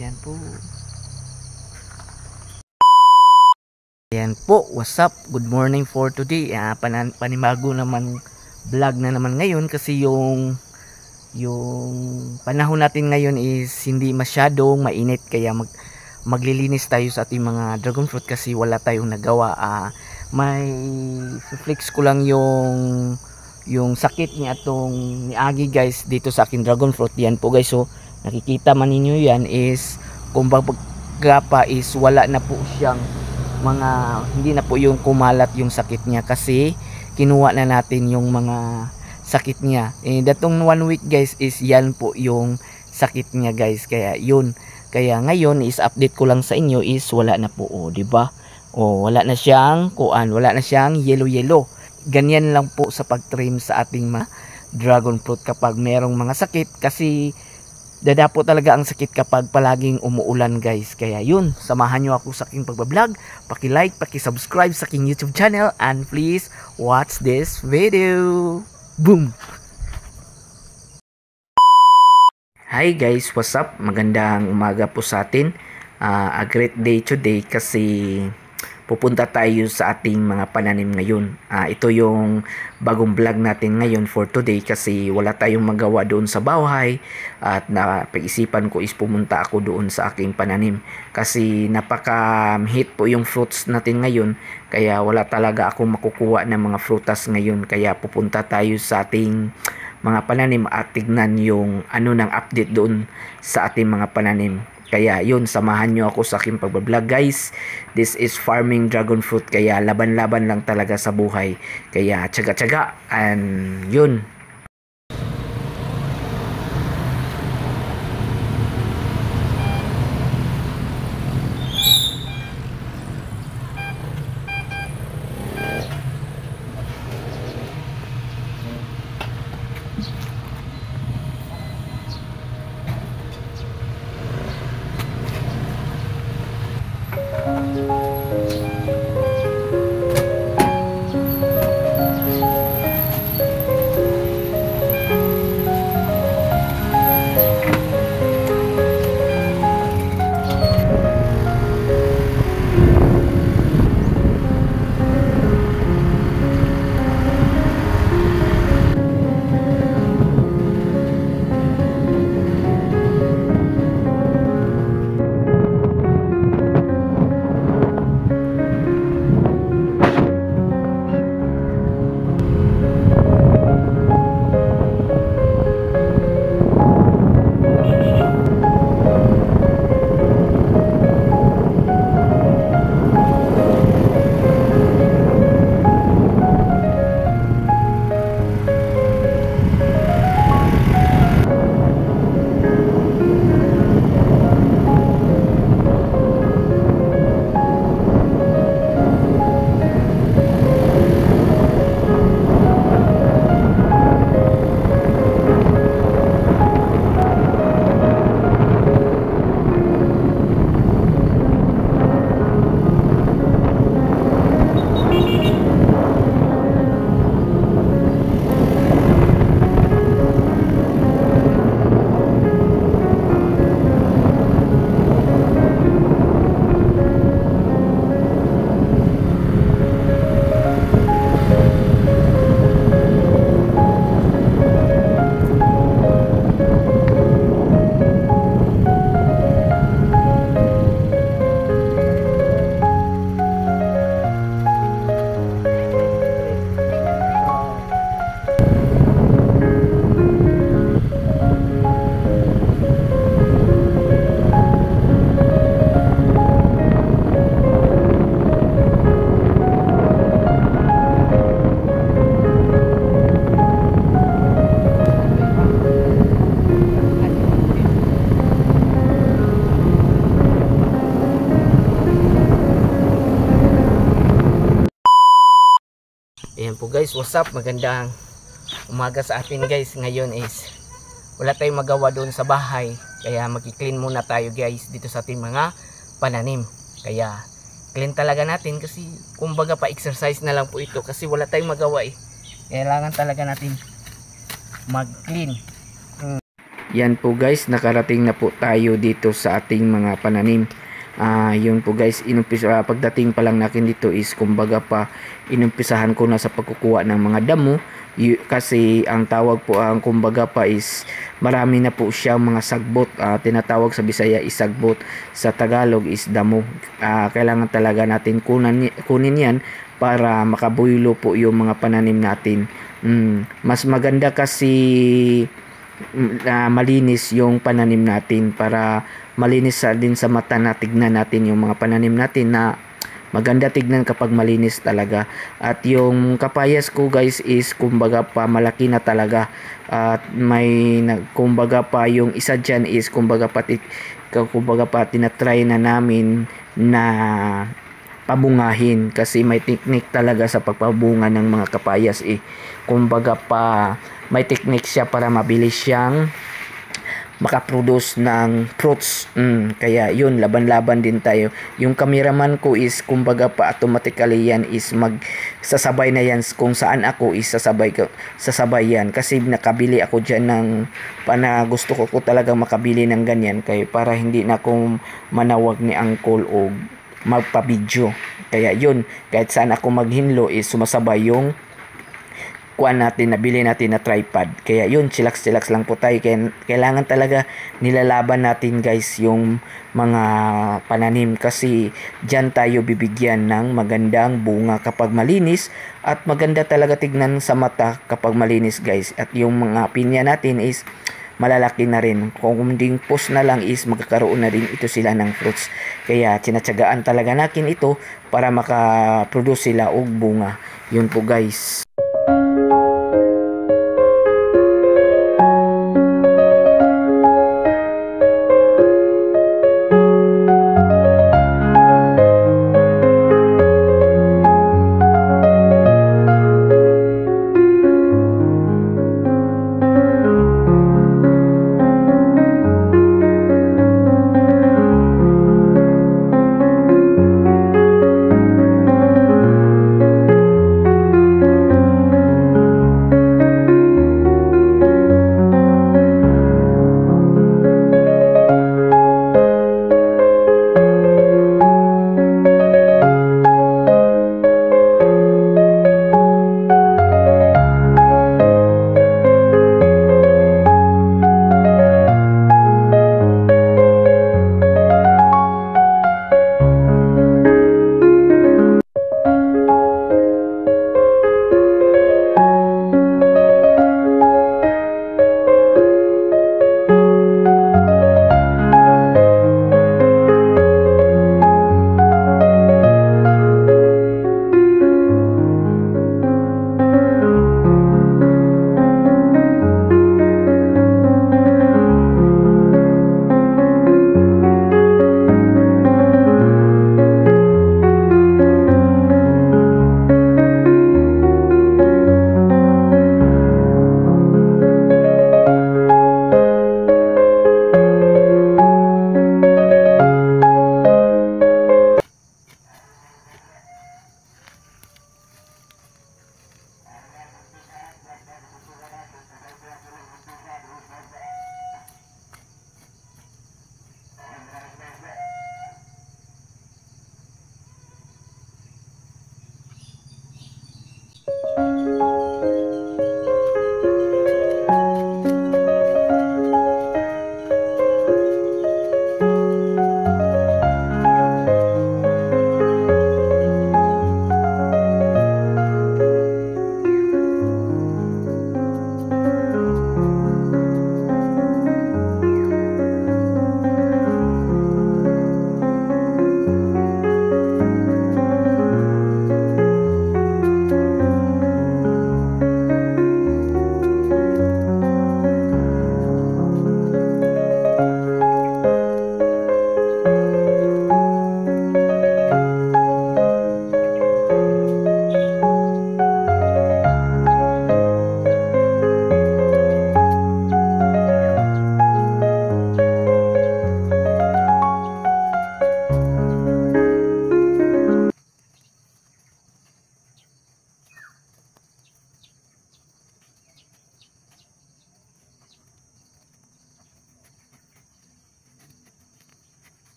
Yan po. Yan po, what's up? Good morning for today. Panibago naman vlog na naman ngayon kasi yung panahon natin ngayon is hindi masyadong mainit kaya maglilinis tayo sa ating mga dragon fruit kasi wala tayong nagawa. May flex ko lang yung sakit ni Agi guys dito sa aking dragon fruit. Yan po guys, so nakikita man ninyo yan is kumbaga pa is wala na po siyang hindi na po yung kumalat yung sakit niya kasi kinuha na natin yung mga sakit niya. Datong 1 week guys is yan po yung sakit niya guys, kaya yun, kaya ngayon is update ko lang sa inyo is wala na po, di ba? Wala na siyang wala na siyang yellow. Ganyan lang po sa pagtrim sa ating mga dragon fruit kapag merong mga sakit kasi dadapo talaga ang sakit kapag palaging umuulan guys. Kaya yun, samahan nyo ako sa aking pagbablog. Paki-like, paki-subscribe sa aking YouTube channel and please watch this video. Boom! Hi guys, what's up? Magandang umaga po sa atin. A great day today kasi pupunta tayo sa ating mga pananim ngayon. Ito yung bagong vlog natin ngayon for today kasi wala tayong magawa doon sa bahay at napag-isipan ko is pumunta ako doon sa aking pananim kasi napaka-hit po yung fruits natin ngayon kaya wala talaga ako makukuha ng mga frutas ngayon kaya pupunta tayo sa ating mga pananim at tignan yung ng update doon sa ating mga pananim. Kaya yun, samahan nyo ako sa aking pagbablog guys. This is farming dragon fruit kaya laban-laban lang talaga sa buhay. Kaya tsaga-tsaga and yun. Ayan po guys, what's up? Magandang umaga sa atin guys. Ngayon is wala tayong magawa doon sa bahay kaya mag-clean muna tayo guys dito sa ating mga pananim. Kaya clean talaga natin kasi kumbaga pa exercise na lang po ito kasi wala tayong magawa eh. Kailangan talaga natin mag-clean. Yan po guys, nakarating na po tayo dito sa ating mga pananim. Yun po guys, pagdating pa lang natin dito is kumbaga pa inumpisahan ko na sa pagkukuha ng mga damo. Kasi ang tawag po ang kumbaga pa is marami na po siya mga sagbot, tinatawag sa Bisaya is sagbot, sa Tagalog is damo. Kailangan talaga natin kunin yan para makabuylo po yung mga pananim natin. Mas maganda kasi malinis yung pananim natin para malinis din sa mata na tignan natin yung mga pananim natin na maganda tignan kapag malinis talaga. At yung kapayas ko guys is kumbaga pa malaki na talaga, at may kumbaga pa yung isa dyan is kumbaga pa tinatry na namin na pabungahin kasi may technique talaga sa pagpabunga ng mga kapayas kumbaga pa may technique siya para mabilis siyang makaproduce ng fruits. Kaya yun, laban-laban din tayo. Yung cameraman ko is kumbaga pa automatically yan is sasabay na yan kung saan ako is sasabay yan kasi nakabili ako dyan ng gusto ko talaga makabili ng ganyan kaya para hindi na akong manawag ni Uncle o magpa-video. Kaya yun, kahit saan ako maghinlo is sumasabay yung nabili natin na tripod. Kaya yun, chillax lang po tayo. Kailangan talaga nilalaban natin guys yung mga pananim kasi dyan tayo bibigyan ng magandang bunga kapag malinis, at maganda talaga tignan sa mata kapag malinis guys. At yung mga pinya natin is malalaki na rin. Kung ding post na lang is magkakaroon na rin ito sila ng fruits. Kaya tinatsagaan talaga natin ito para makaproduce sila og bunga. Yun po guys.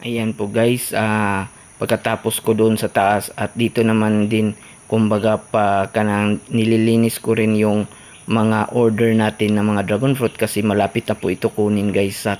Ayan po guys, pagkatapos ko doon sa taas at dito naman din, kumbaga pa kanang nililinis ko rin yung mga order natin ng mga dragon fruit kasi malapit na po ito kunin guys sa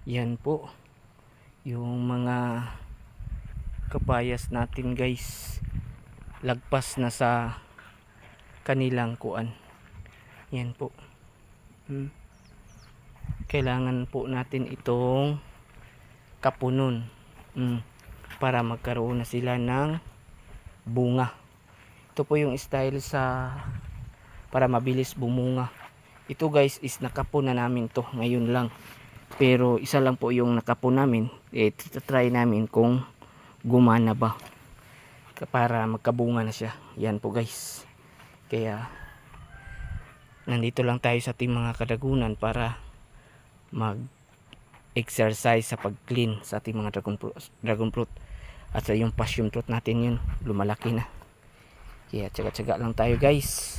yan po yung mga kapayas natin guys, lagpas na sa kanilang kuan. Yan po. Kailangan po natin itong kapunon para magkaroon na sila ng bunga. Ito po yung style sa para mabilis bumunga. Ito guys is nakapon na namin to ngayon lang, pero isa lang po yung nakapon namin. Try namin kung gumana ba para magkabunga na siya. Yan po guys, kaya nandito lang tayo sa ating mga kadagunan para mag exercise sa pag clean sa ating mga dragon fruit. At sa yung passion fruit natin, yun lumalaki na, kaya tsaga-tsaga lang tayo guys.